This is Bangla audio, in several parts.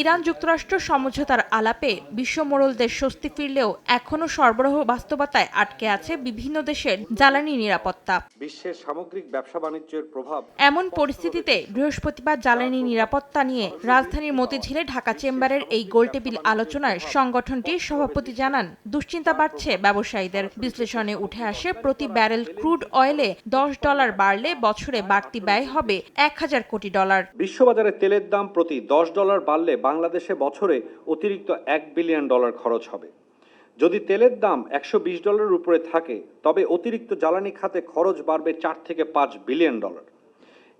ইরান যুক্তরাষ্ট্র সমঝোতার আলাপে বিশ্ব মোড়লদের স্বস্তি ফিরলেও এখনও সরবরাহ বাস্তবতায় আটকে আছে বিভিন্ন দেশের জ্বালানি নিরাপত্তা। বিশ্বের সামগ্রিক ব্যবসা বাণিজ্যের প্রভাব। এমন পরিস্থিতিতে বৃহস্পতিবার জ্বালানি নিরাপত্তা নিয়ে রাজধানীর মতিঝিলে ঢাকা চেম্বারের এই গোলটেবিল আলোচনায় সংগঠনটির সভাপতি জানান, দুশ্চিন্তা বাড়ছে ব্যবসায়ীদের। বিশ্লেষণে উঠে আসে প্রতি ব্যারেল ক্রুড অয়েলে $10 বাড়লে বছরে বাড়তি ব্যয় হবে $1000 কোটি। বিশ্ববাজারে তেলের দাম প্রতি $10 বাড়লে বাংলাদেশে বছরে অতিরিক্ত $1 বিলিয়ন খরচ হবে। যদি তেলের দাম $120 উপরে থাকে তবে অতিরিক্ত জ্বালানি খাতে খরচ বাড়বে $4 থেকে $5 বিলিয়ন।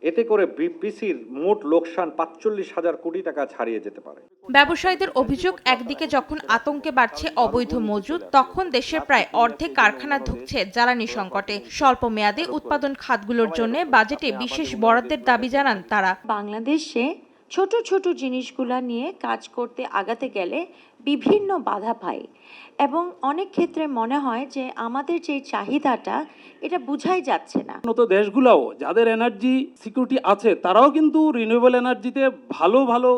এতে করে বিপিসির মোট লোকসান ৪৫,০০০ কোটি টাকা ছাড়িয়ে যেতে পারে। ব্যবসায়ীদের অভিযোগ, একদিকে যখন আতঙ্কে বাড়ছে অবৈধ মজুদ, তখন দেশের প্রায় অর্ধেক কারখানা ধুঁকছে জ্বালানি সংকটে। স্বল্প মেয়াদে উৎপাদন খাতগুলোর জন্য বাজেটে বিশেষ বরাদ্দের দাবি জানান তারা। বাংলাদেশে ছোট ছোট জিনিসগুলা নিয়ে কাজ করতে আগাতে গেলে বিভিন্ন বাধা পাই এবং অনেক ক্ষেত্রে মনে হয় যে আমাদের যে চাহিদাটা এটা বুঝাই যাচ্ছে না। উন্নত দেশগুলোও যাদের এনার্জি সিকিউরিটি আছে তারাও কিন্তু রিনিউয়েবল এনার্জিতে ভালো ভালো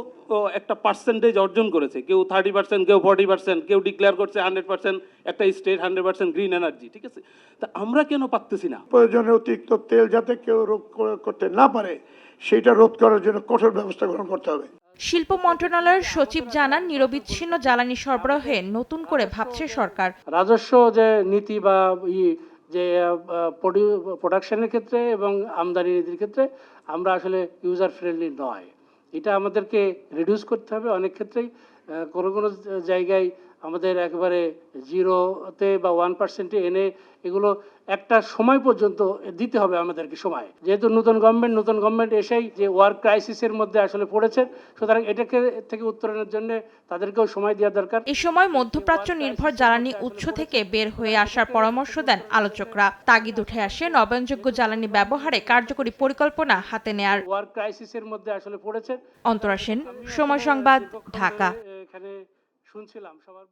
একটা পার্সেন্টেজ অর্জন করেছে। কেউ 30%, কেউ 40%, কেউ ডিক্লেয়ার করছে 100%, একটা স্টেট 100% গ্রিন এনার্জি। ঠিক আছে, তা আমরা কেন পারতেছি না? প্রয়োজনে অতিরিক্ত তেল যাতে কেউ রোধ করতে না পারে সেটা রোধ করার জন্য কঠোর ব্যবস্থা গ্রহণ করতে হবে। শিল্প মন্ত্রণালয়ের সচিব জানান, নিরবিচ্ছিন্ন জ্বালানি সরবরাহে নতুন করে ভাবছে সরকার। রাজস্ব যে নীতি বা যে প্রোডাকশনের ক্ষেত্রে এবং আমদানি নীতির ক্ষেত্রে আমরা আসলে ইউজার ফ্রেন্ডলি নয়, এটা আমাদেরকে রিডিউস করতে হবে। অনেক ক্ষেত্রেই কোনো জায়গায় আমাদের একেবারে 0-তে বা 1%-এ এনে এগুলো একটা সময় পর্যন্ত দিতে হবে আমাদেরকে সময়। যেহেতু নতুন গভর্নমেন্ট এসেই যে ওয়ার্ক ক্রাইসিসের মধ্যে আসলে পড়েছে, সুতরাং এটাকে থেকে উত্তরণের জন্য তাদেরকেও সময় দেওয়া দরকার। এ সময় মধ্যপ্রাচ্য নির্ভর জ্বালানি উৎস থেকে বের হয়ে আসার পরামর্শ দেন আলোচকরা। তাগিদ উঠে আসে নবায়নযোগ্য জ্বালানি ব্যবহারে কার্যকরী পরিকল্পনা হাতে নেয়ার। ওয়ার্ক ক্রাইসিসের মধ্যে আসলে পড়েছে। অন্তরা সেন, সময় সংবাদ, ঢাকা। এখানে শুনছিলাম সবার